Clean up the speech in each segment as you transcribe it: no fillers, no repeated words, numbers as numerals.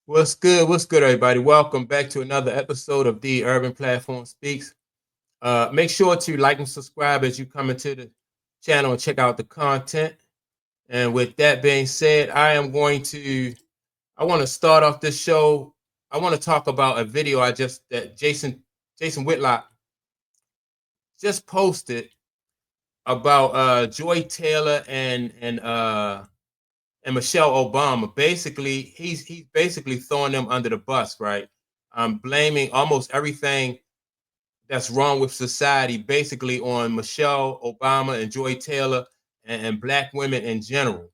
What's good? What's good, everybody? Welcome back to another episode of the Urban Platform Speaks. Make sure to like and subscribe as you come into the channel and check out the content. And with that being said, I want to start off this show. I want to talk about a video that Jason Whitlock just posted about Joy Taylor and Michelle Obama. Basically, he's basically throwing them under the bus, right? Blaming almost everything that's wrong with society basically on Michelle Obama and Joy Taylor and black women in general.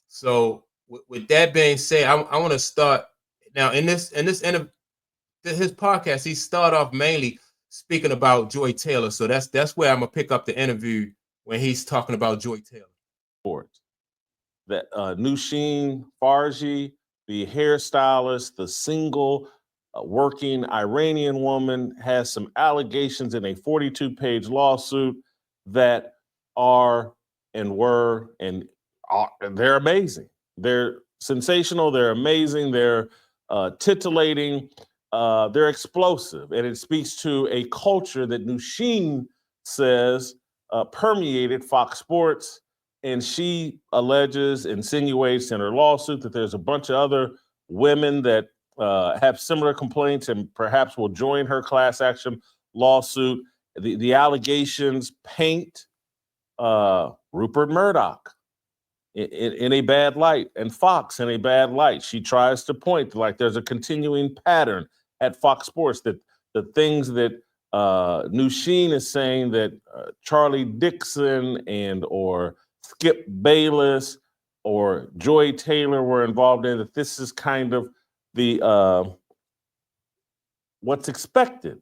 So with that being said, I want to start now in his podcast. He start off mainly speaking about Joy Taylor. So that's where I'm gonna pick up the interview when he's talking about Joy Taylor. Sports. That Nushin Farji, the hairstylist, the single working Iranian woman, has some allegations in a 42-page lawsuit that are and were and they're amazing. They're sensational. They're amazing. They're titillating. They're explosive, and it speaks to a culture that Nushin says permeated Fox Sports. And she alleges, insinuates in her lawsuit that there's a bunch of other women that have similar complaints and perhaps will join her class action lawsuit. The allegations paint Rupert Murdoch in a bad light and Fox in a bad light. She tries to point to, like, there's a continuing pattern at Fox Sports that the things that Nushin is saying that Charlie Dixon or Skip Bayless or Joy Taylor were involved in, that this is kind of the what's expected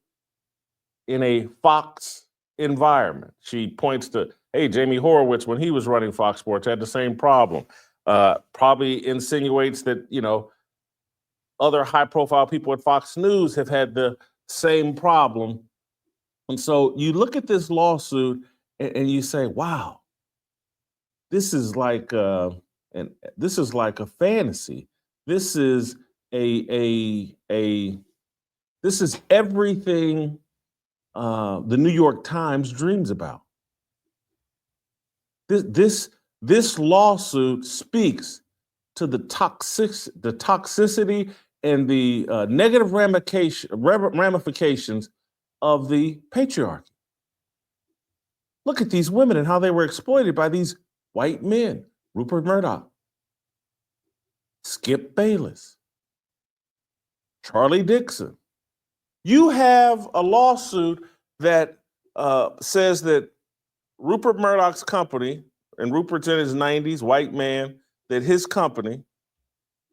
in a Fox environment. She points to, hey, Jamie Horowitz, when he was running Fox Sports, had the same problem. Probably insinuates that, other high-profile people at Fox News have had the same problem. And so you look at this lawsuit and you say, wow, this is like a fantasy. This is this is everything the New York Times dreams about. This lawsuit speaks to the toxicity and the negative ramifications of the patriarchy. Look at these women and how they were exploited by these white men: Rupert Murdoch, Skip Bayless, Charlie Dixon. You have a lawsuit that says that Rupert Murdoch's company, and Rupert's in his 90s, white man, that his company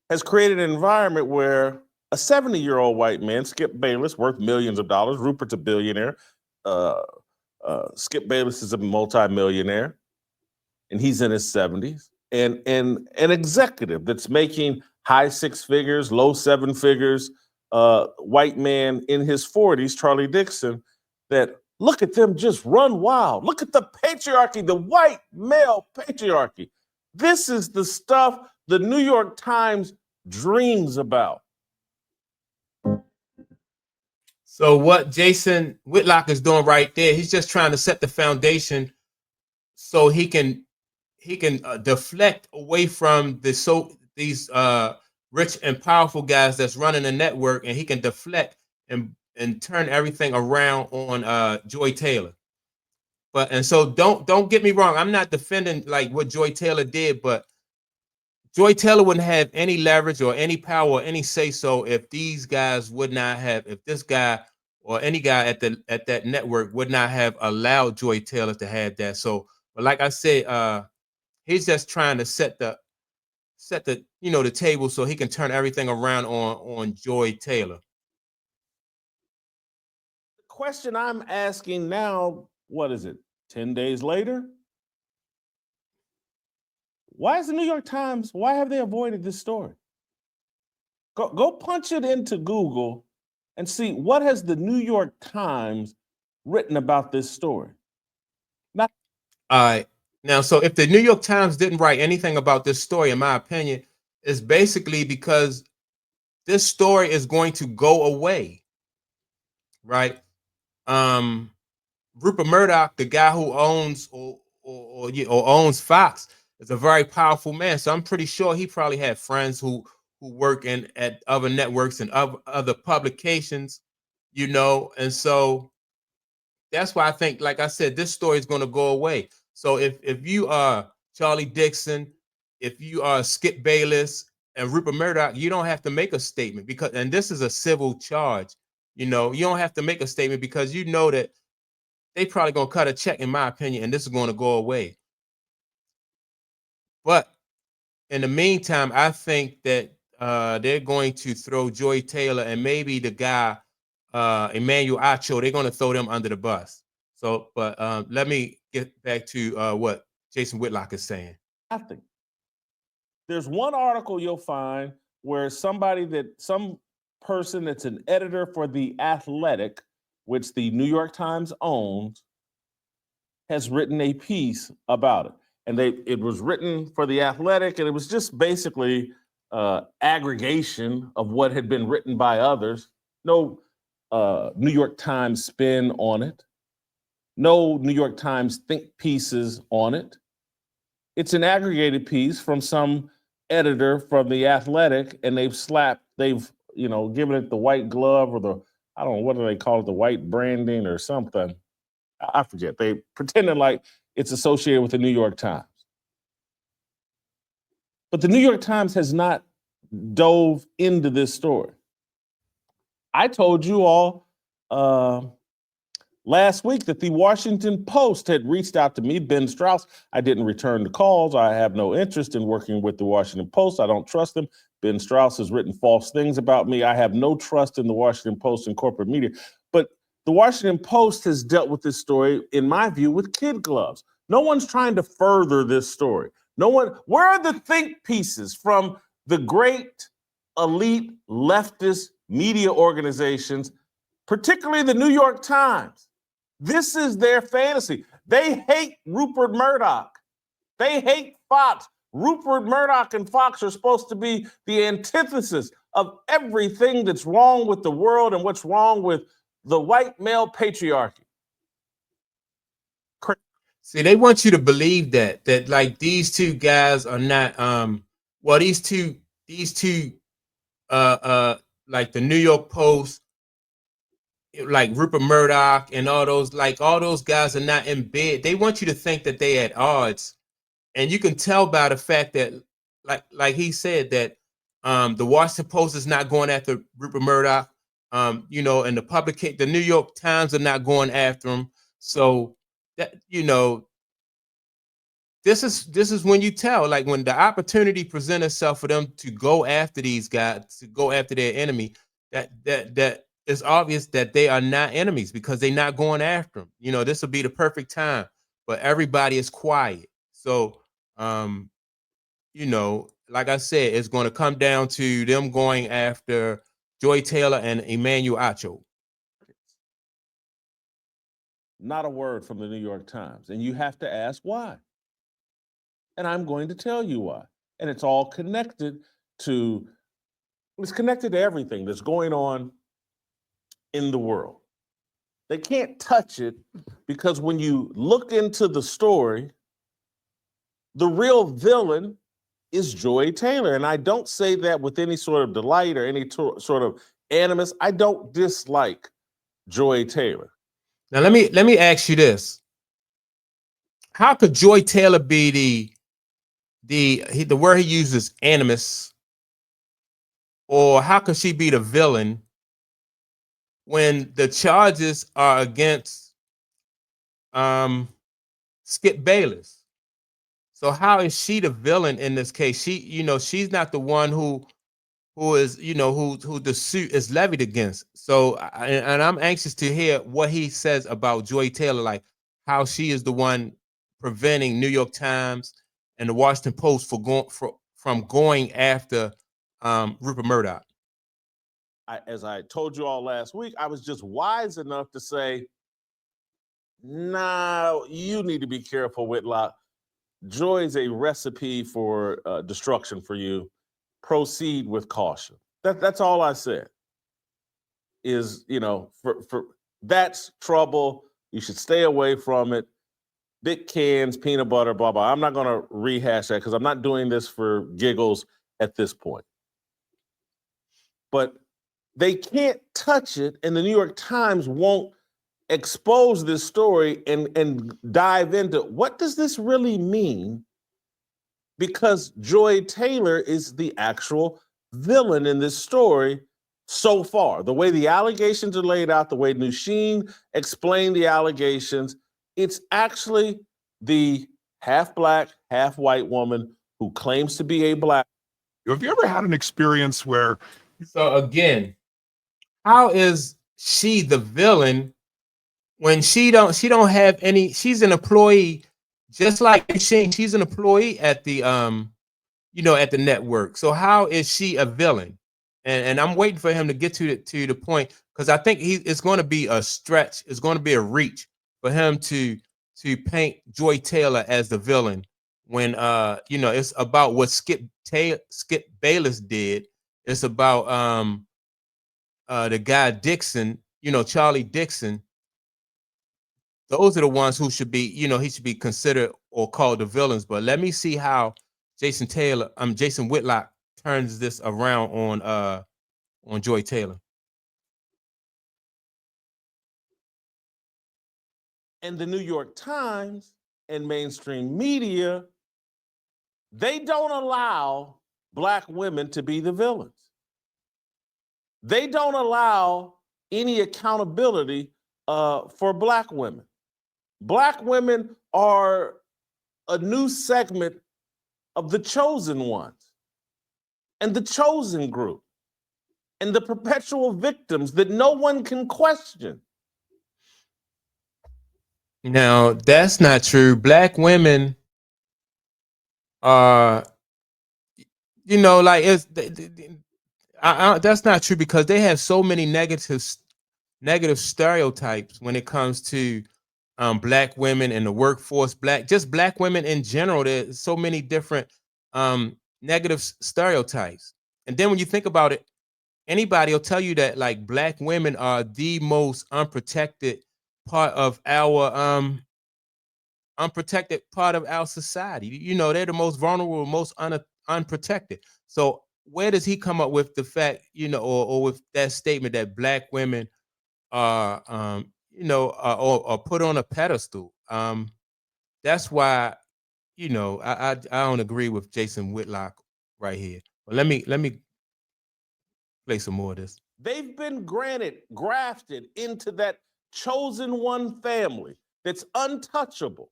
has created an environment where a 70-year-old white man, Skip Bayless, worth millions of dollars, Rupert's a billionaire, Skip Bayless is a multimillionaire, and he's in his 70s, and an executive that's making high six figures, low seven figures, white man in his 40s, Charlie Dixon, that look at them just run wild. Look at the patriarchy, the white male patriarchy. This is the stuff the New York Times dreams about. So what Jason Whitlock is doing right there, he's just trying to set the foundation so he can deflect away from these rich and powerful guys that's running the network, and he can deflect and turn everything around on Joy Taylor. And so don't get me wrong, I'm not defending like what Joy Taylor did, but Joy Taylor wouldn't have any leverage or any power or any say so if these guys would not have, if this guy or any guy at that network would not have allowed Joy Taylor to have that. So, but like I said, he's just trying to set the the table so he can turn everything around on Joy Taylor. The question I'm asking now, what is it, 10 days later? Why is the New York Times, why have they avoided this story? Go punch it into Google and see what has the New York Times written about this story. All right. Now, so if the New York Times didn't write anything about this story, in my opinion, it's basically because this story is going to go away, right? Rupert Murdoch, the guy who owns or owns Fox, is a very powerful man. So I'm pretty sure he probably had friends who work in at other networks and other publications, and so that's why I think, like I said, this story is going to go away. So if you are Charlie Dixon, if you are Skip Bayless and Rupert Murdoch, you don't have to make a statement because, and this is a civil charge. You don't have to make a statement because you know that they probably gonna cut a check, in my opinion, and this is going to go away. But in the meantime, I think that they're going to throw Joy Taylor and maybe the guy Emmanuel Acho. They're going to throw them under the bus. So, but let me get back to what Jason Whitlock is saying. Nothing. There's one article you'll find where some person that's an editor for The Athletic, which the New York Times owns, has written a piece about it. And it was written for The Athletic, and it was just basically aggregation of what had been written by others. No New York Times spin on it. No New York Times think pieces on it. It's an aggregated piece from some editor from The Athletic, and they've given it the white glove or I don't know, what do they call it, the white branding or something. I forget. They pretended like it's associated with the New York Times. But the New York Times has not dove into this story. I told you all last week that the Washington Post had reached out to me, Ben Strauss. I didn't return the calls. I have no interest in working with the Washington Post. I don't trust them. Ben Strauss has written false things about me. I have no trust in the Washington Post and corporate media. But the Washington Post has dealt with this story, in my view, with kid gloves. No one's trying to further this story. Where are the think pieces from the great elite leftist media organizations, particularly the New York Times? This is their fantasy. They hate Rupert Murdoch. They hate Fox. Rupert Murdoch and Fox are supposed to be the antithesis of everything that's wrong with the world and what's wrong with the white male patriarchy. See, they want you to believe that like these two guys are not these two like the New York Post, like Rupert Murdoch and all those guys are not in bed. They want you to think that they at odds. And you can tell by the fact that like he said that the Washington Post is not going after Rupert Murdoch, and the New York Times are not going after him. So that this is when you tell, like when the opportunity presents itself for them to go after these guys, to go after their enemy, that it's obvious that they are not enemies because they're not going after them. This will be the perfect time, but everybody is quiet. So like I said, it's going to come down to them going after Joy Taylor and Emmanuel Acho. Not a word from the New York Times. And you have to ask why. And I'm going to tell you why. And it's all connected to everything that's going on in the world. They can't touch it because when you look into the story, the real villain is Joy Taylor. And I don't say that with any sort of delight or any sort of animus. I don't dislike Joy Taylor. Now let me ask you this. How could Joy Taylor be the word he uses, animus, or how could she be the villain when the charges are against Skip Bayless? So how is she the villain in this case? She's not the one who is, who the suit is levied against. So and I'm anxious to hear what he says about Joy Taylor, like how she is the one preventing New York Times and the Washington Post from going after Rupert Murdoch. As I told you all last week, I was just wise enough to say, nah, you need to be careful, Whitlock. Joy is a recipe for destruction for you. Proceed with caution. That's all I said. Is, for that's trouble. You should stay away from it. Big cans, peanut butter, blah blah. I'm not going to rehash that because I'm not doing this for giggles at this point. But they can't touch it, and the New York Times won't expose this story and dive into what does this really mean, because Joy Taylor is the actual villain in this story so far. The way the allegations are laid out, the way Nusheen explained the allegations, it's actually the half black, half white woman who claims to be a black. Have you ever had an experience where So again, how is she the villain when she don't have any? She's an employee, just like she's an employee at the at the network. So how is she a villain? And I'm waiting for him to get to the point, because I think it's going to be a stretch. It's going to be a reach for him to paint Joy Taylor as the villain when it's about what Skip Bayless did. It's about the guy Dixon, Charlie Dixon. Those are the ones who should be, he should be considered or called the villains. But let me see how Jason Whitlock turns this around on Joy Taylor. And the New York Times and mainstream media, they don't allow black women to be the villains. They don't allow any accountability for black women. Black women are a new segment of the chosen ones and the chosen group and the perpetual victims that no one can question. Now, that's not true. Black women are, like that's not true, because they have so many negative stereotypes when it comes to black women in the workforce, black women in general. There's so many different negative stereotypes. And then when you think about it, anybody will tell you that like black women are the most unprotected part of our society. They're the most vulnerable, most unprotected. So where does he come up with the fact, or with that statement that black women are or put on a pedestal? That's why, I don't agree with Jason Whitlock right here. But let me play some more of this. They've been grafted into that chosen one family that's untouchable.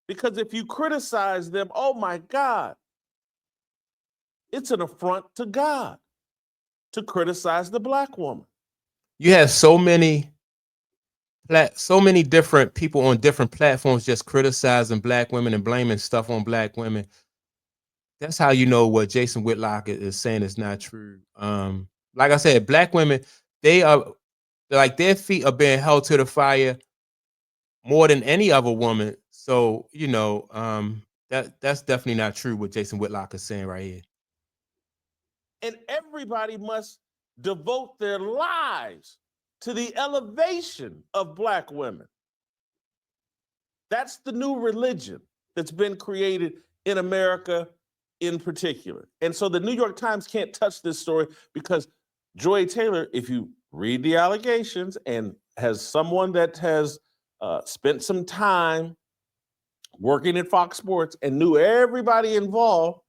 Because if you criticize them, oh my God, it's an affront to God to criticize the black woman. You have so many different people on different platforms just criticizing black women and blaming stuff on black women. That's how you know what Jason Whitlock is saying is not true. Like I said, black women, they are like, their feet are being held to the fire more than any other woman. So, that's definitely not true what Jason Whitlock is saying right here. And everybody must devote their lives to the elevation of black women. That's the new religion that's been created in America in particular. And so the New York Times can't touch this story because Joy Taylor, if you read the allegations and has someone that has spent some time working at Fox Sports and knew everybody involved,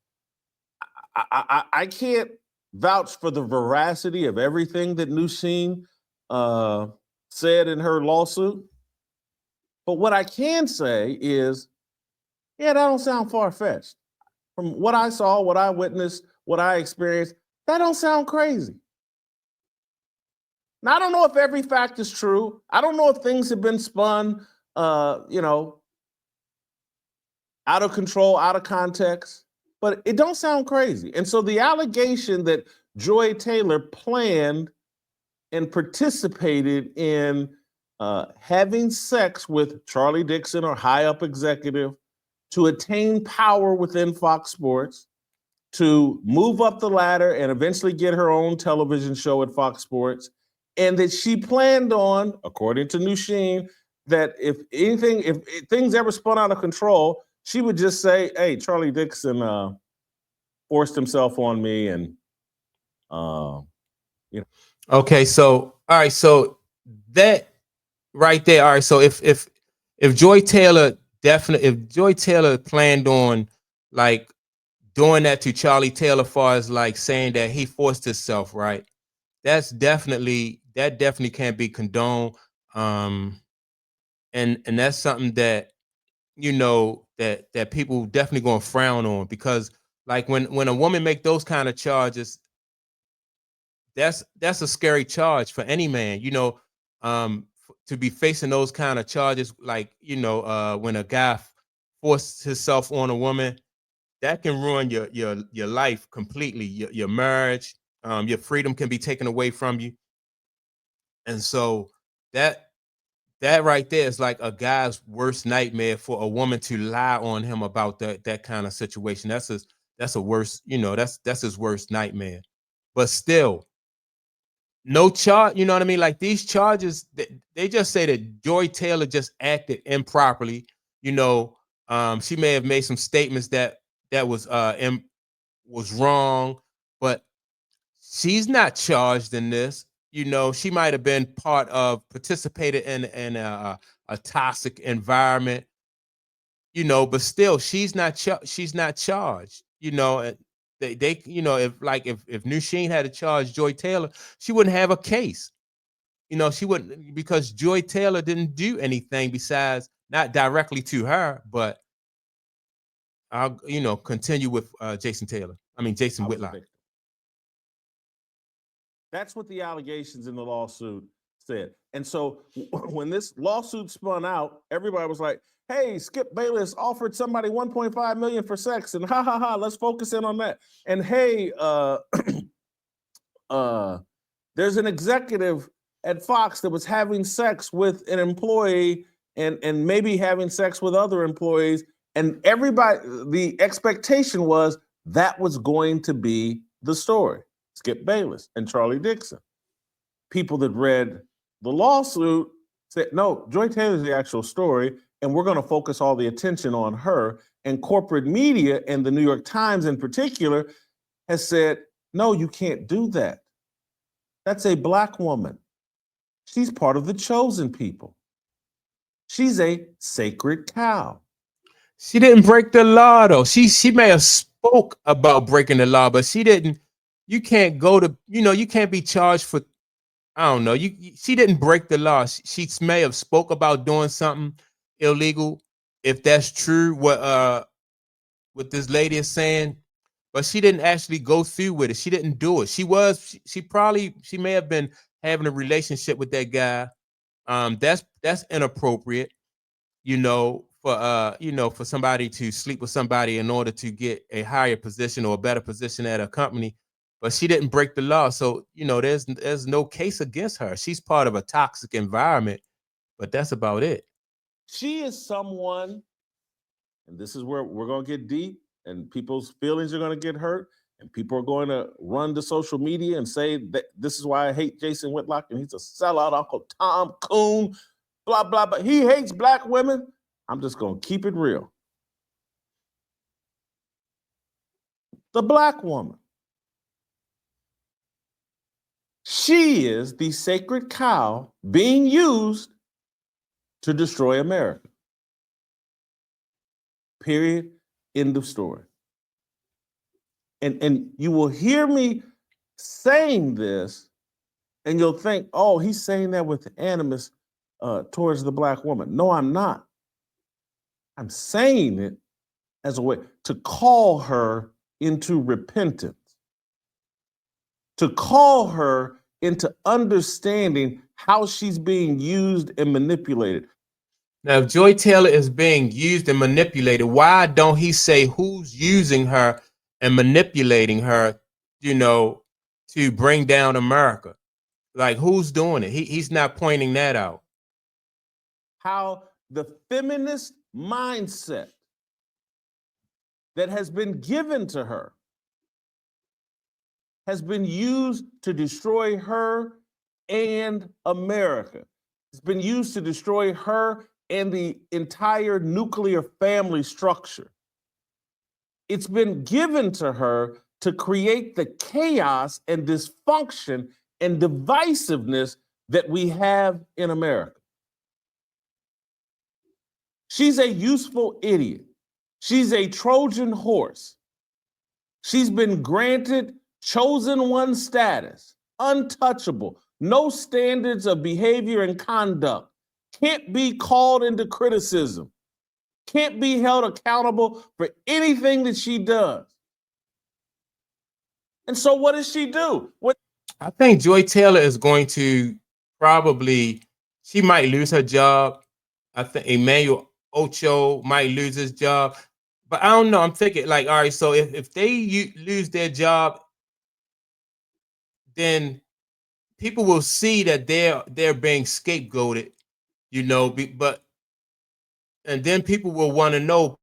I can't vouch for the veracity of everything that Nusheen said in her lawsuit. But what I can say is, yeah, that don't sound far-fetched. From what I saw, what I witnessed, what I experienced, that don't sound crazy. Now, I don't know if every fact is true. I don't know if things have been spun, out of control, out of context, but it don't sound crazy. And so the allegation that Joy Taylor planned and participated in having sex with Charlie Dixon or high up executive to attain power within Fox Sports, to move up the ladder and eventually get her own television show at Fox Sports, and that she planned on, according to Nusheen, that if things ever spun out of control, she would just say, "Hey, Charlie Dixon forced himself on me," and Okay, so all right, so that right there. All right, so if Joy Taylor planned on like doing that to Charlie Taylor, far as like saying that he forced himself, right? That definitely can't be condoned. And that's something that that people definitely gonna frown on, because like when a woman make those kind of charges, that's a scary charge for any man, to be facing those kind of charges, like when a guy forced himself on a woman, that can ruin your life completely, your marriage, your freedom can be taken away from you. And so that that right there is like a guy's worst nightmare, for a woman to lie on him about that kind of situation. That's a worst, that's his worst nightmare. But still, no charge, you know what I mean? Like these charges, they just say that Joy Taylor just acted improperly. She may have made some statements that was wrong, but she's not charged in this. She might have been participated in a toxic environment, but still she's not charged. They if Nusheen had to charge Joy Taylor, she wouldn't have a case. She wouldn't, because Joy Taylor didn't do anything besides, not directly to her, but I'll continue with Jason Whitlock. That's what the allegations in the lawsuit said. And so when this lawsuit spun out, everybody was like, "Hey, Skip Bayless offered somebody 1.5 million for sex, and ha ha ha, let's focus in on that." And hey, there's an executive at Fox that was having sex with an employee and maybe having sex with other employees. And everybody, the expectation was that was going to be the story. Skip Bayless and Charlie Dixon. People that read the lawsuit said, no, Joy Taylor's the actual story, and we're going to focus all the attention on her. And corporate media, and the New York Times in particular, has said, no, you can't do that. That's a Black woman. She's part of the chosen people. She's a sacred cow. She didn't break the law, though. She may have spoke about breaking the law, but she didn't. You can't go to, you can't be charged for, I don't know. She didn't break the law. She may have spoke about doing something illegal, if that's true, what this lady is saying, but she didn't actually go through with it. She didn't do it. She may have been having a relationship with that guy. That's inappropriate, for somebody to sleep with somebody in order to get a higher position or a better position at a company. But she didn't break the law. So, there's no case against her. She's part of a toxic environment, but that's about it. She is someone, and this is where we're going to get deep, and people's feelings are going to get hurt, and people are going to run to social media and say that this is why I hate Jason Whitlock, and he's a sellout Uncle Tom Coon, blah, blah, blah. He hates Black women. I'm just going to keep it real. The Black woman. She is the sacred cow being used to destroy America. Period. End of story. And you will hear me saying this, and you'll think, oh, he's saying that with animus towards the Black woman. No, I'm not. I'm saying it as a way to call her into repentance, to call her into understanding how she's being used and manipulated. Now, if Joy Taylor is being used and manipulated, why don't he say who's using her and manipulating her, to bring down America? Like, who's doing it? He's not pointing that out. How the feminist mindset that has been given to her has been used to destroy her and America. It's been used to destroy her and the entire nuclear family structure. It's been given to her to create the chaos and dysfunction and divisiveness that we have in America. She's a useful idiot. She's a Trojan horse. She's been granted chosen one status, untouchable, no standards of behavior and conduct, can't be called into criticism, can't be held accountable for anything that she does. And so what does she do? I think Joy Taylor is going to she might lose her job. I think Emmanuel Ocho might lose his job. But I don't know. I'm thinking like, all right, so if they lose their job, then people will see that they're being scapegoated, and then people will want to know,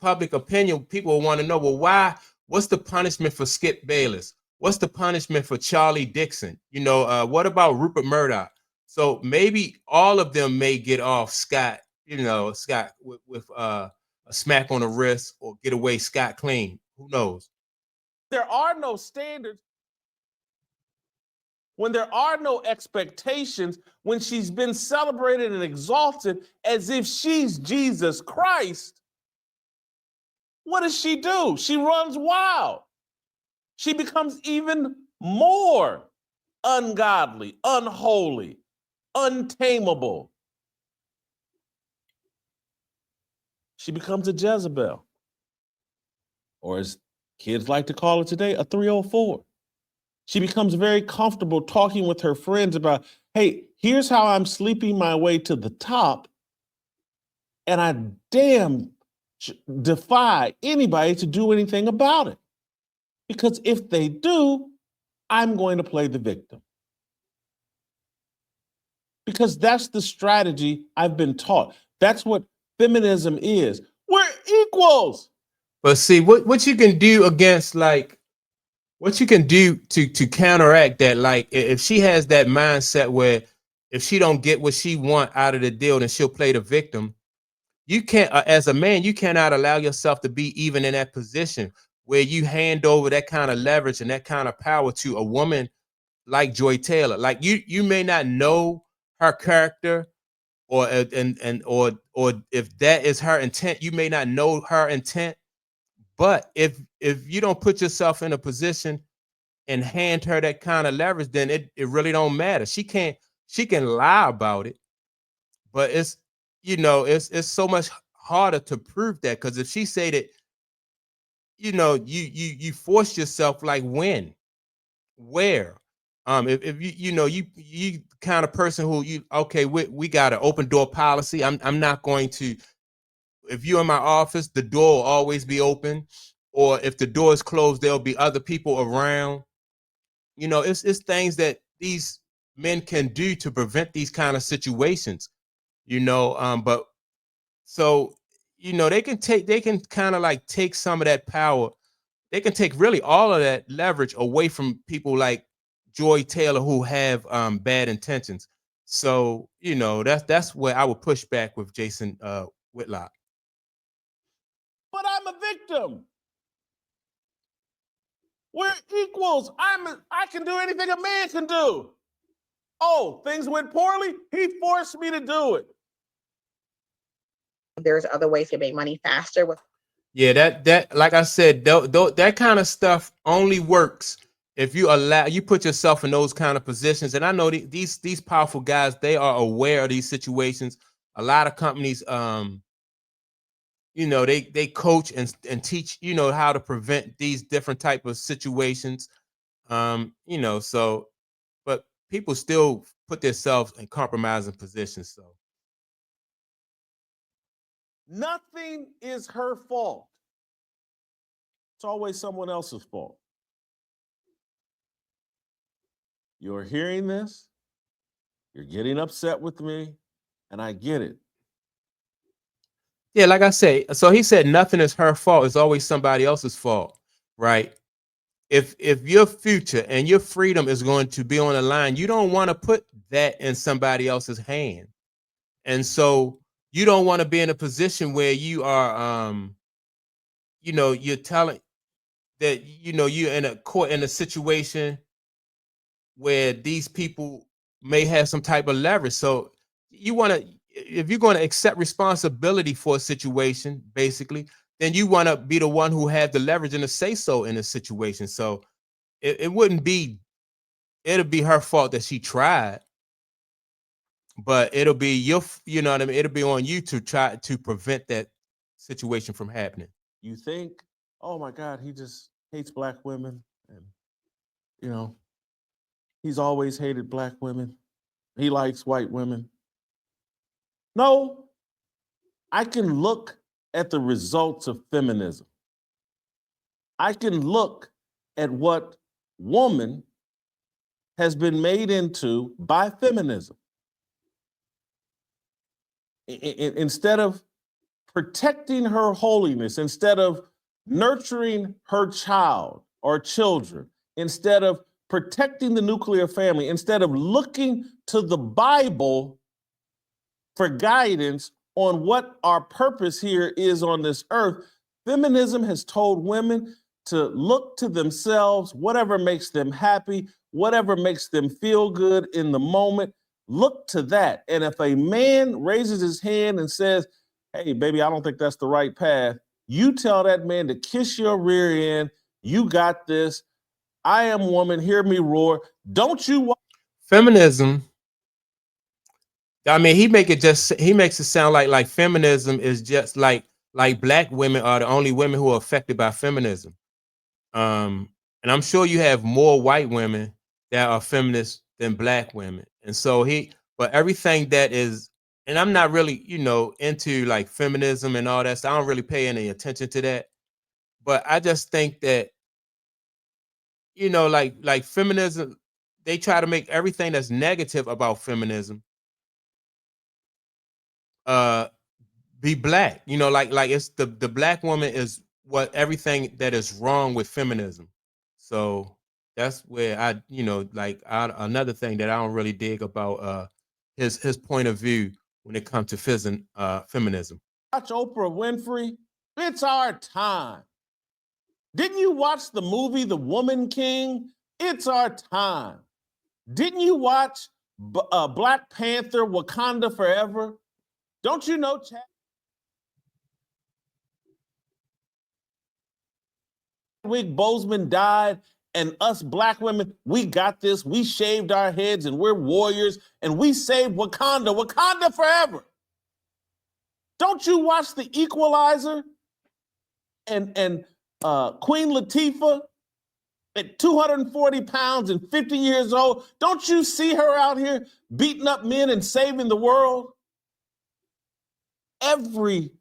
public opinion, people will want to know, well, what's the punishment for Skip Bayless? What's the punishment for Charlie Dixon? What about Rupert Murdoch? So maybe all of them may get off scot with a smack on the wrist, or get away scot clean. Who knows? There are no standards, when there are no expectations, when she's been celebrated and exalted as if she's Jesus Christ, what does she do? She runs wild. She becomes even more ungodly, unholy, untamable. She becomes a Jezebel, or as kids like to call it today, a 304. She becomes very comfortable talking with her friends about, hey, here's how I'm sleeping my way to the top, and I defy anybody to do anything about it. Because if they do, I'm going to play the victim. Because that's the strategy I've been taught. That's what feminism is. We're equals. But see, what you can do against, like, what you can do to counteract that, like, if she has that mindset where if she don't get what she want out of the deal, then she'll play the victim. You can't, as a man, you cannot allow yourself to be even in that position where you hand over that kind of leverage and that kind of power to a woman like Joy Taylor. Like, you may not know her character, or if that is her intent, you may not know her intent. But if you don't put yourself in a position and hand her that kind of leverage, then it really don't matter. She can lie about it, but it's so much harder to prove that, because if she say that, you force yourself, like, when, where, if you kind of person who we got an open door policy. I'm not going to, if you're in my office, the door will always be open, or if the door is closed, there'll be other people around. It's things that these men can do to prevent these kind of situations. But so, they can kind of like take some of that power. They can take really all of that leverage away from people like Joy Taylor, who have bad intentions. So, that's where I would push back with Jason Whitlock. But I'm a victim. We're equals. I can do anything a man can do. Oh, things went poorly? He forced me to do it. There's other ways to make money faster. Yeah, that like I said, that kind of stuff only works if you put yourself in those kind of positions. And I know these powerful guys, they are aware of these situations. A lot of companies, they coach and teach, how to prevent these different type of situations. So, but people still put themselves in compromising positions. So nothing is her fault. It's always someone else's fault. You're hearing this, you're getting upset with me, and I get it. Yeah, like I say, so he said nothing is her fault. It's always somebody else's fault, right? if your future and your freedom is going to be on the line, you don't want to put that in somebody else's hand. And so you don't want to be in a position where you are you're telling that you're in a court in a situation where these people may have some type of leverage. So you want to, if you're going to accept responsibility for a situation, basically, then you want to be the one who had the leverage and the say so in a situation. So it wouldn't be, it'll be her fault that she tried, but it'll be you know what I mean? It'll be on you to try to prevent that situation from happening. You think, oh my God, he just hates black women, and he's always hated black women. He likes white women. No, I can look at the results of feminism. I can look at what woman has been made into by feminism. Instead of protecting her holiness, instead of nurturing her child or children, instead of protecting the nuclear family, instead of looking to the Bible for guidance on what our purpose here is on this earth, feminism has told women to look to themselves, whatever makes them happy, whatever makes them feel good in the moment, look to that. And if a man raises his hand and says, hey, baby, I don't think that's the right path, you tell that man to kiss your rear end. You got this. I am woman. Hear me roar. Don't you Feminism, I mean, he makes it sound like feminism is just like black women are the only women who are affected by feminism. And I'm sure you have more white women that are feminists than black women. And so but everything that is, and I'm not really, into like feminism and all that. So I don't really pay any attention to that. But I just think that, like feminism, they try to make everything that's negative about feminism uh be black. Like it's the black woman is what everything that is wrong with feminism. So that's where another thing that I don't really dig about his point of view when it comes to feminism. watch Oprah Winfrey? It's our time. Didn't you watch the movie The Woman King? It's our time. Didn't you watch Black Panther Wakanda Forever? Don't you know Chadwick Boseman died, and us black women, we got this. We shaved our heads and we're warriors, and we saved Wakanda forever. Don't you watch The Equalizer and Queen Latifah at 240 pounds and 50 years old? Don't you see her out here beating up men and saving the world? Every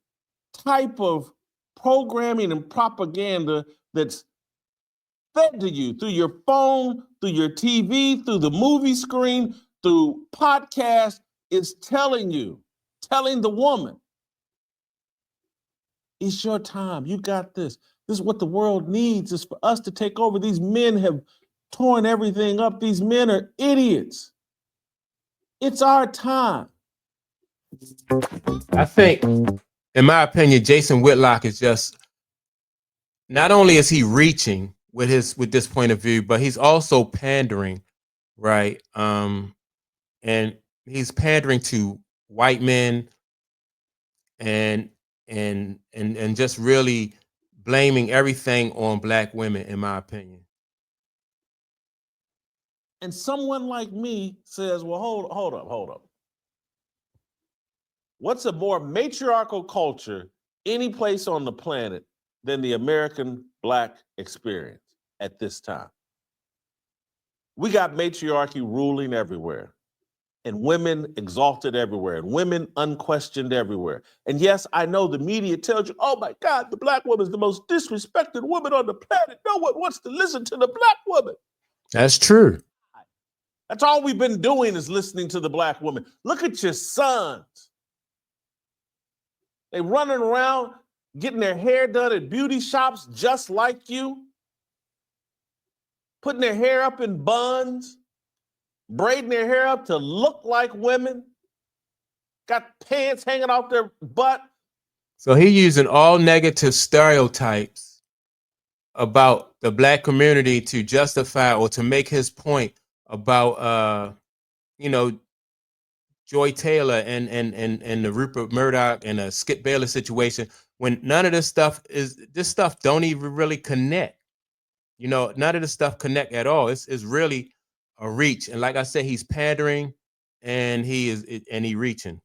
type of programming and propaganda that's fed to you through your phone, through your TV, through the movie screen, through podcast is telling the woman, it's your time. You got this. This is what the world needs, is for us to take over. These men have torn everything up. These men are idiots. It's our time. I think, in my opinion, Jason Whitlock is just, not only is he reaching with this point of view, but he's also pandering, right? And he's pandering to white men and just really blaming everything on black women, in my opinion. And someone like me says, well, hold up. What's a more matriarchal culture any place on the planet than the American Black experience at this time? We got matriarchy ruling everywhere, and women exalted everywhere, and women unquestioned everywhere. And yes, I know the media tells you, oh my God, the black woman is the most disrespected woman on the planet. No one wants to listen to the black woman. That's true. That's all we've been doing, is listening to the black woman. Look at your sons. They running around getting their hair done at beauty shops just like you. putting their hair up in buns, braiding their hair up to look like women, got pants hanging off their butt. So he using all negative stereotypes about the black community to justify or to make his point about you know, Joy Taylor and the Rupert Murdoch and the Skip Bayless situation, when none of this stuff don't even really connect. You know, none of this stuff connect at all. It's really a reach. And like I said, he's pandering and he reaching.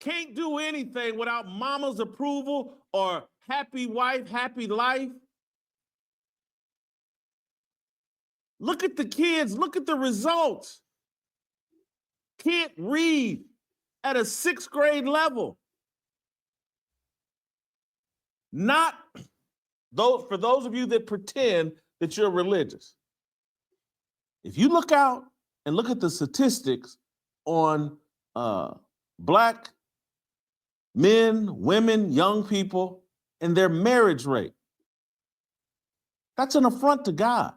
Can't do anything without mama's approval or happy wife, happy life. Look at the kids, look at the results. Can't read at a 6th grade level. Not those, for those of you that pretend that you're religious. If you look out and look at the statistics on black men, women, young people, and their marriage rate, that's an affront to God.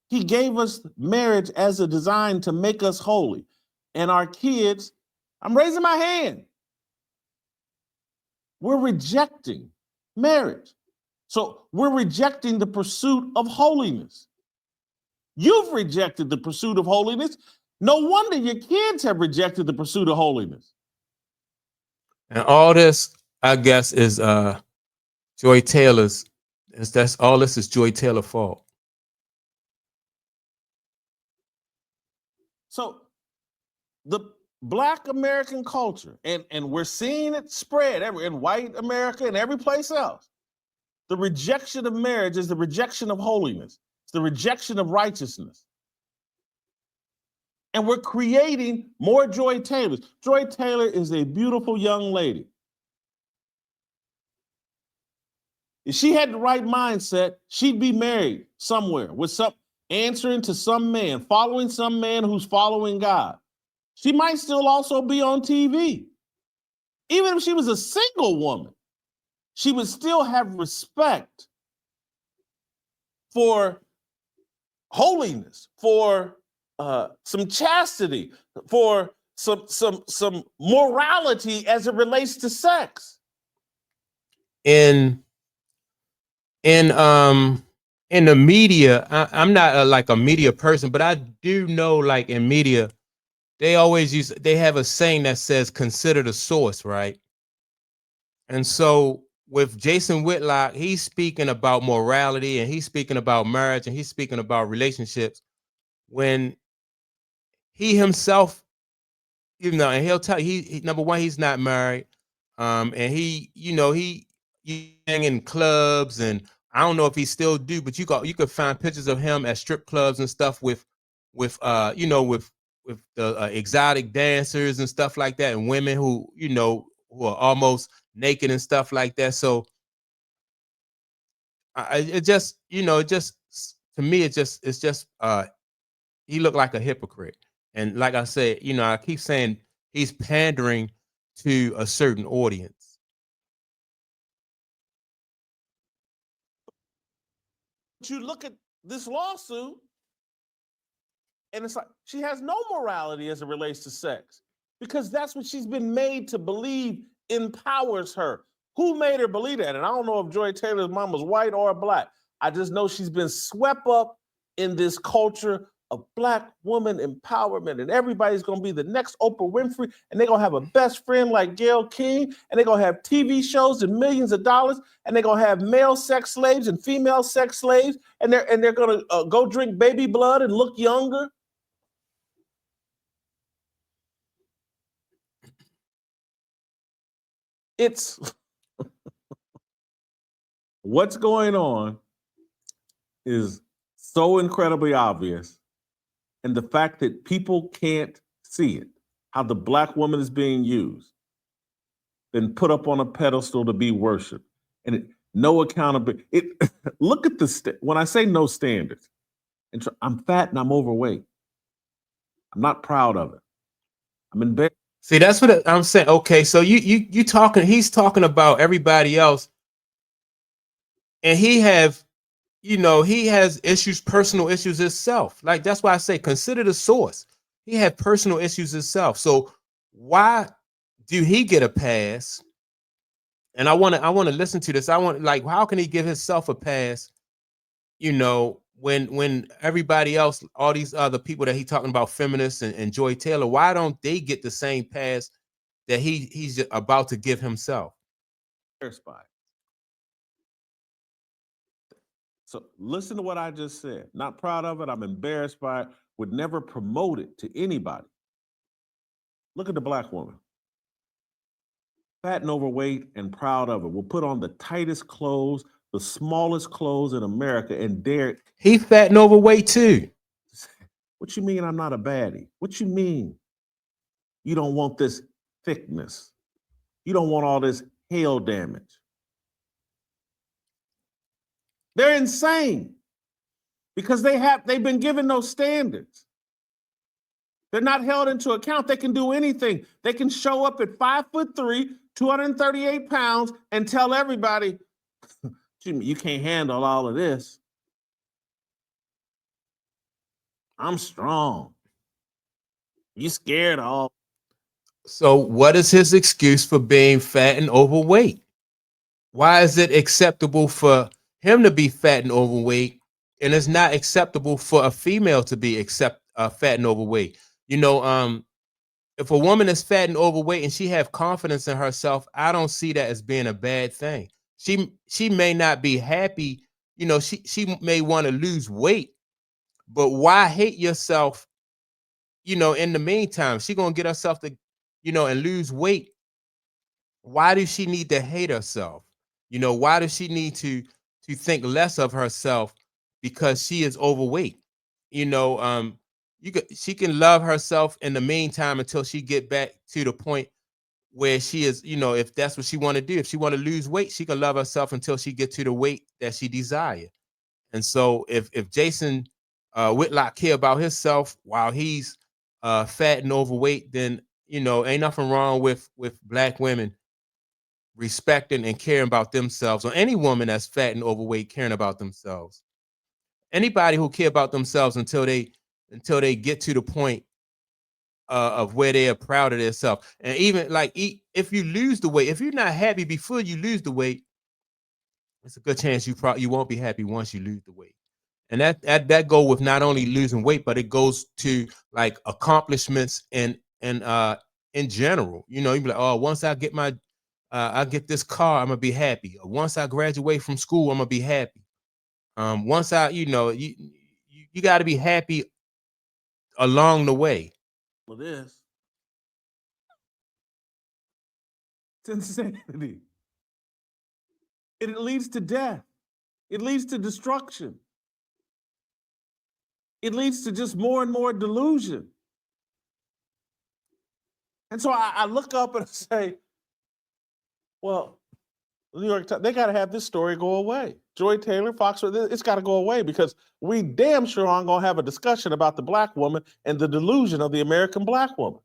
He gave us marriage as a design to make us holy. And our kids, I'm raising my hand. We're rejecting marriage. So we're rejecting the pursuit of holiness. You've rejected the pursuit of holiness. No wonder your kids have rejected the pursuit of holiness. And all this, I guess, is Joy Taylor's. That's all. This is Joy Taylor's fault. So the Black American culture, and we're seeing it spread in white America and every place else. The rejection of marriage is the rejection of holiness. It's the rejection of righteousness. And we're creating more Joy Taylors. Joy Taylor is a beautiful young lady. If she had the right mindset, she'd be married somewhere with answering to some man, following some man who's following God. She might still also be on TV. Even if she was a single woman, she would still have respect for holiness, for some chastity, for some morality as it relates to sex. In the media, I'm not like a media person, but I do know, like in media, they have a saying that says consider the source, right? And so with Jason Whitlock, he's speaking about morality and he's speaking about marriage and he's speaking about relationships when he himself, and he'll tell you, he number one, he's not married. And he hang in clubs, and I don't know if he still do, but you could find pictures of him at strip clubs and stuff with the exotic dancers and stuff like that, and women who are almost naked and stuff like that. So it just to me it's just he looked like a hypocrite. And like I said, I keep saying he's pandering to a certain audience. You look at this lawsuit, and it's like she has no morality as it relates to sex because that's what she's been made to believe empowers her. Who made her believe that? And I don't know if Joy Taylor's mom was white or black. I just know she's been swept up in this culture of Black woman empowerment, and everybody's going to be the next Oprah Winfrey, and they're going to have a best friend like Gayle King, and they're going to have TV shows and millions of dollars, and they're going to have male sex slaves and female sex slaves, and they're going to go drink baby blood and look younger. It's what's going on is so incredibly obvious. And the fact that people can't see it, how the Black woman is being used, been put up on a pedestal to be worshiped, and no accountability. Look at when I say no standards, I'm fat and I'm overweight. I'm not proud of it. I'm embarrassed. See, that's what I'm saying. Okay, so you talking, he's talking about everybody else, and he has issues, personal issues himself. Like that's why I say consider the source. He had personal issues himself. So why do he get a pass? And I want to listen to this. I want, like, how can he give himself a pass? When everybody else, all these other people that he talking about, feminists and Joy Taylor, why don't they get the same pass that he's about to give himself? Embarrassed by it. So listen to what I just said. Not proud of it. I'm embarrassed by it. Would never promote it to anybody. Look at the black woman. Fat and overweight and proud of it. Will put on the tightest clothes, the smallest clothes in America, and dare. He fat and overweight too. What you mean I'm not a baddie? What you mean you don't want this thickness? You don't want all this hail damage? They're insane because they've been given those standards. They're not held into account. They can do anything. They can show up at 5'3", 238 pounds, and tell everybody, you can't handle all of this. I'm strong. You scared of all. So what is his excuse for being fat and overweight? Why is it acceptable for him to be fat and overweight, and it's not acceptable for a female to be fat and overweight? If a woman is fat and overweight and she have confidence in herself, I don't see that as being a bad thing. She may not be happy, she may want to lose weight, but why hate yourself? In the meantime, she gonna get herself to, and lose weight. Why does she need to hate herself? Why does she need to think less of herself because she is overweight? She can love herself in the meantime until she get back to the point where she is, if that's what she want to do. If she want to lose weight, she can love herself until she get to the weight that she desire. And so if Jason Whitlock care about himself while he's fat and overweight, then ain't nothing wrong with black women respecting and caring about themselves, or any woman that's fat and overweight caring about themselves. Anybody who care about themselves until they get to the point of where they are proud of themselves. And even like if you lose the weight, if you're not happy before you lose the weight, it's a good chance you won't be happy once you lose the weight. And that go with not only losing weight, but it goes to like accomplishments and in general. You be like, oh, once I get I get this car, I'm gonna be happy. Or once I graduate from school, I'm gonna be happy. Once you got to be happy along the way. Well, this, it's insanity. It leads to death. It leads to destruction. It leads to just more and more delusion. And so I look up and say, well, the New York Times, they got to have this story go away. Joy Taylor, Fox, it's got to go away because we damn sure aren't going to have a discussion about the black woman and the delusion of the American black woman.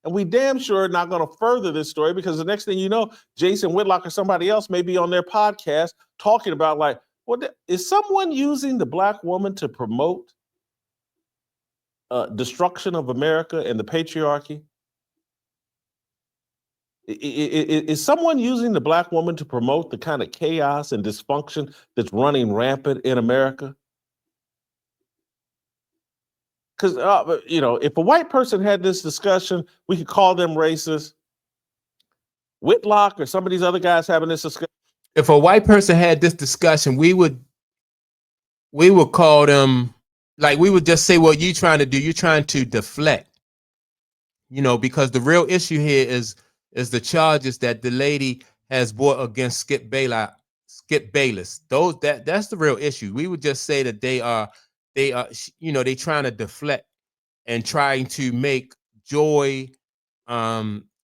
And we damn sure are not going to further this story because the next thing you know, Jason Whitlock or somebody else may be on their podcast talking about like, is someone using the black woman to promote destruction of America and the patriarchy? Is someone using the black woman to promote the kind of chaos and dysfunction that's running rampant in America? Because, if a white person had this discussion, we could call them racist. Whitlock or some of these other guys having this discussion. If a white person had this discussion, we would call them, like, we would just say, what you trying to do? You're trying to deflect, because the real issue here is the charges that the lady has brought against Skip Bayless. That's the real issue. We would just say that they trying to deflect and trying to make Joy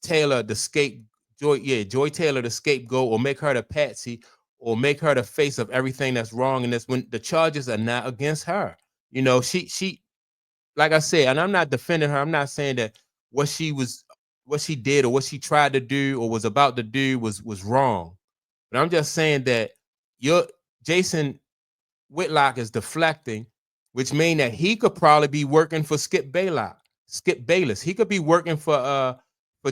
Taylor Joy Taylor the scapegoat, or make her the patsy, or make her the face of everything that's wrong in this, when the charges are not against her. She like I said, and I'm not defending her. I'm not saying that what she was did or what she tried to do or was about to do was wrong. But I'm just saying that your Jason Whitlock is deflecting, which means that he could probably be working for Skip Bayless. He could be working for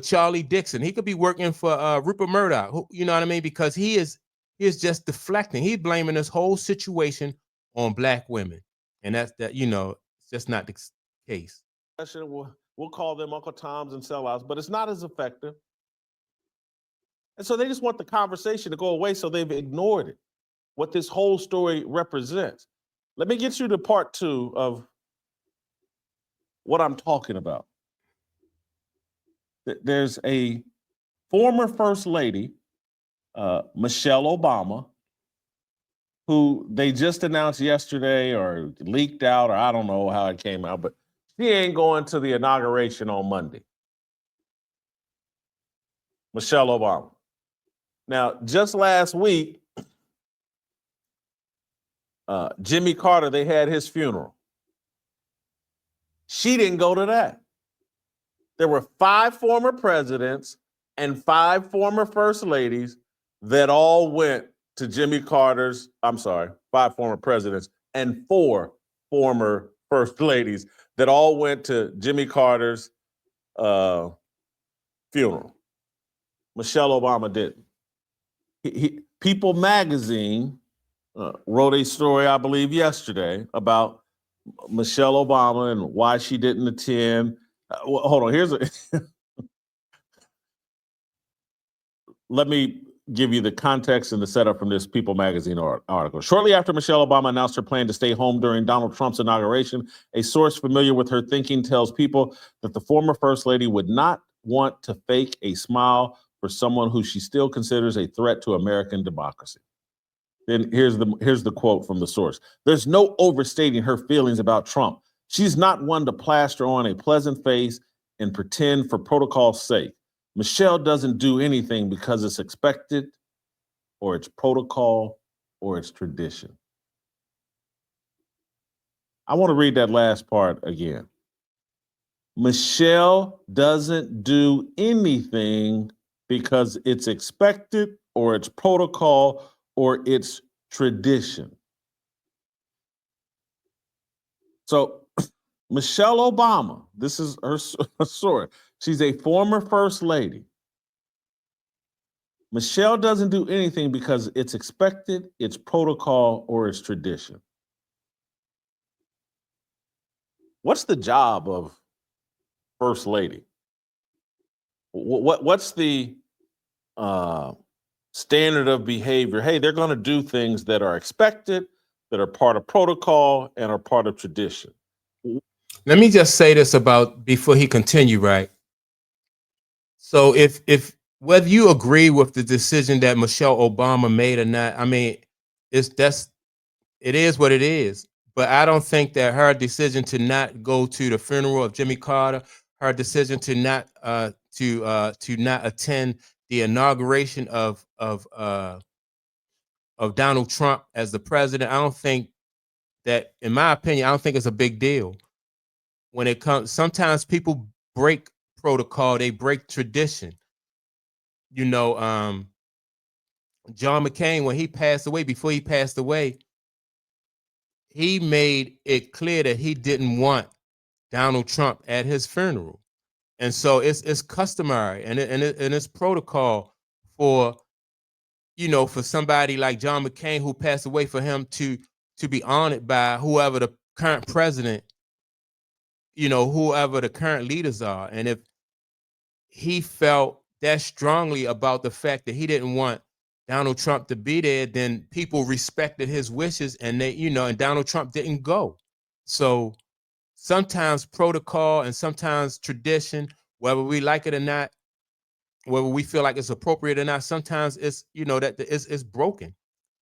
Charlie Dixon. He could be working for Rupert Murdoch. You know what I mean? Because he is just deflecting. He's blaming this whole situation on black women, and that's it's just not the case. We'll call them Uncle Toms and sellouts, but it's not as effective. And so they just want the conversation to go away, so they've ignored it, what this whole story represents. Let me get you to part 2 of what I'm talking about. There's a former First Lady, Michelle Obama, who they just announced yesterday or leaked out, or I don't know how it came out, but she ain't going to the inauguration on Monday. Michelle Obama. Now, just last week, Jimmy Carter, they had his funeral. She didn't go to that. There were 5 former presidents and 5 former first ladies that all went to Jimmy Carter's, 5 former presidents and 4 former first ladies that all went to Jimmy Carter's funeral. Michelle Obama didn't. People magazine wrote a story, I believe, yesterday about Michelle Obama and why she didn't attend. Well, hold on. Let me give you the context and the setup from this People magazine article. Shortly after Michelle Obama announced her plan to stay home during Donald Trump's inauguration, a source familiar with her thinking tells People that the former First Lady would not want to fake a smile for someone who she still considers a threat to American democracy. Then here's the quote from the source. There's no overstating her feelings about Trump. She's not one to plaster on a pleasant face and pretend for protocol's sake. Michelle doesn't do anything because it's expected or it's protocol or it's tradition. I want to read that last part again. Michelle doesn't do anything because it's expected or it's protocol or it's tradition. So Michelle Obama, this is her story. She's a former first lady. Michelle doesn't do anything because it's expected, it's protocol, or it's tradition. What's the job of first lady? What's the standard of behavior? Hey, they're going to do things that are expected, that are part of protocol, and are part of tradition. Let me just say this about before he continue, right? So if whether you agree with the decision that Michelle Obama made or not, I mean, it is what it is. But I don't think that her decision to not go to the funeral of Jimmy Carter, her decision to not attend the inauguration of Donald Trump as the president, I don't think that, in my opinion, I don't think it's a big deal. When it comes, sometimes people break protocol, they break tradition. You know, John McCain, when he passed away, before he passed away, he made it clear that he didn't want Donald Trump at his funeral. And so it's customary and it's protocol for, for somebody like John McCain who passed away, for him to be honored by whoever the current president, whoever the current leaders are. And if he felt that strongly about the fact that he didn't want Donald Trump to be there, then people respected his wishes, and and Donald Trump didn't go. So sometimes protocol and sometimes tradition, whether we like it or not, whether we feel like it's appropriate or not, sometimes it's, that it's broken.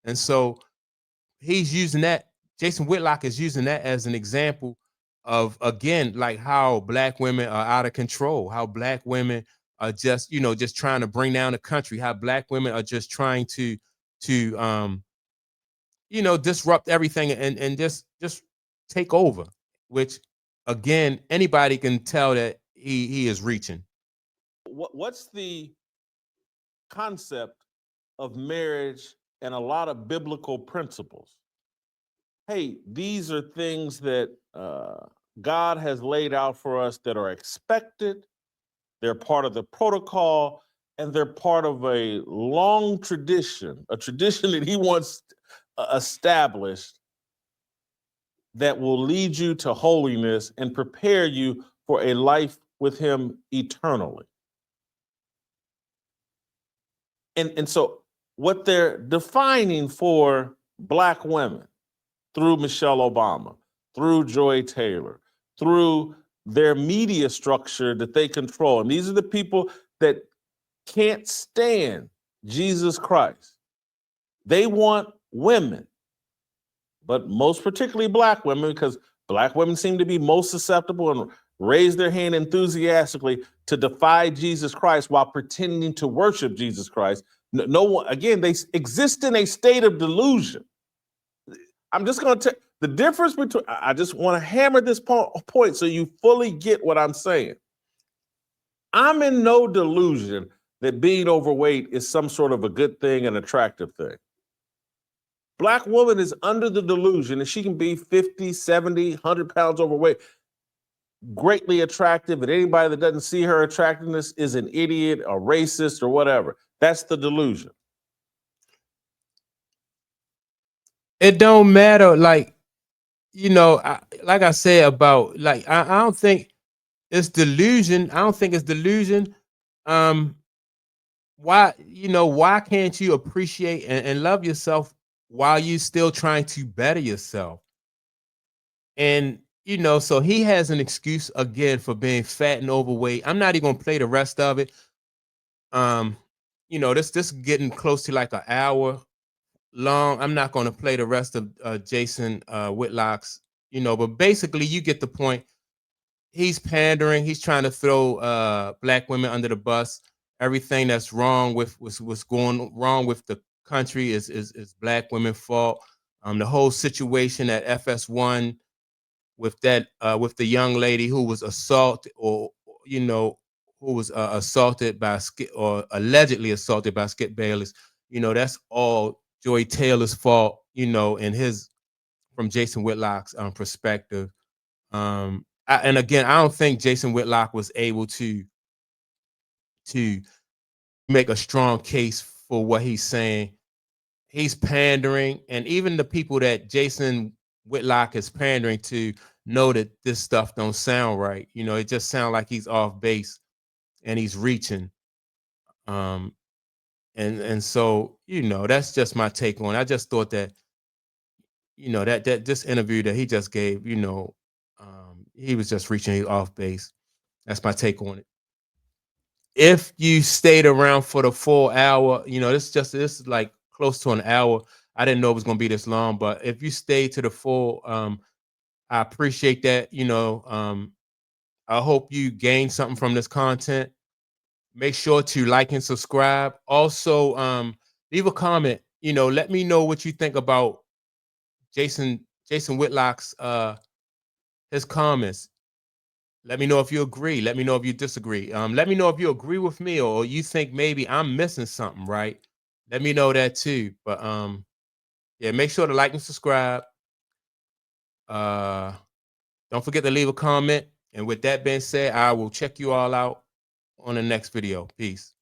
And so he's using that. Jason Whitlock is using that as an example of, again, like how black women are out of control, how black women are just, just trying to bring down the country, how black women are just trying to disrupt everything and just take over, which, again, anybody can tell that he is reaching. what's the concept of marriage and a lot of biblical principles? Hey, these are things that God has laid out for us that are expected. They're part of the protocol, and they're part of a long tradition, a tradition that he wants established that will lead you to holiness and prepare you for a life with him eternally. And so what they're defining for Black women through Michelle Obama, through Joy Taylor, through their media structure that they control. And these are the people that can't stand Jesus Christ. They want women, but most particularly Black women, because Black women seem to be most susceptible and raise their hand enthusiastically to defy Jesus Christ while pretending to worship Jesus Christ. No one, again, they exist in a state of delusion. I'm just going to tell the difference between, I just want to hammer this point so you fully get what I'm saying. I'm in no delusion that being overweight is some sort of a good thing, an attractive thing. Black woman is under the delusion that she can be 50, 70, 100 pounds overweight, greatly attractive, and anybody that doesn't see her attractiveness is an idiot or racist or whatever. That's the delusion. It don't matter. Like, like I said about, like, I don't think it's delusion. I don't think it's delusion. Why can't you appreciate and love yourself while you still trying to better yourself? And so he has an excuse again for being fat and overweight. I'm not even gonna play the rest of it. This getting close to like an hour long. I'm not gonna play the rest of Jason Whitlock's, but basically you get the point. He's pandering. He's trying to throw Black women under the bus. Everything that's wrong with what's going wrong with the country is Black women's fault. The whole situation at FS1 with that with the young lady who was assaulted who was assaulted by Skip, or allegedly assaulted by Skip Bayless. That's all Joy Taylor's fault. In his from Jason Whitlock's perspective. And again, I don't think Jason Whitlock was able to make a strong case for what he's saying. He's pandering, and even the people that Jason Whitlock is pandering to know that this stuff don't sound right. It just sounds like he's off base and he's reaching. And so that's just my take on it. I just thought that that this interview that he just gave, he was just reaching off base. That's my take on it. If you stayed around for the full hour, this is like close to an hour. I didn't know it was going to be this long, but if you stayed to the full, I appreciate that. I hope you gain something from this content. Make sure to like and subscribe. Also, leave a comment. Let me know what you think about Jason Whitlock's his comments. Let me know if you agree. Let me know if you disagree. Let me know if you agree with me or you think maybe I'm missing something, right? Let me know that too. But yeah, make sure to like and subscribe. Don't forget to leave a comment. And with that being said, I will check you all out on the next video. Peace.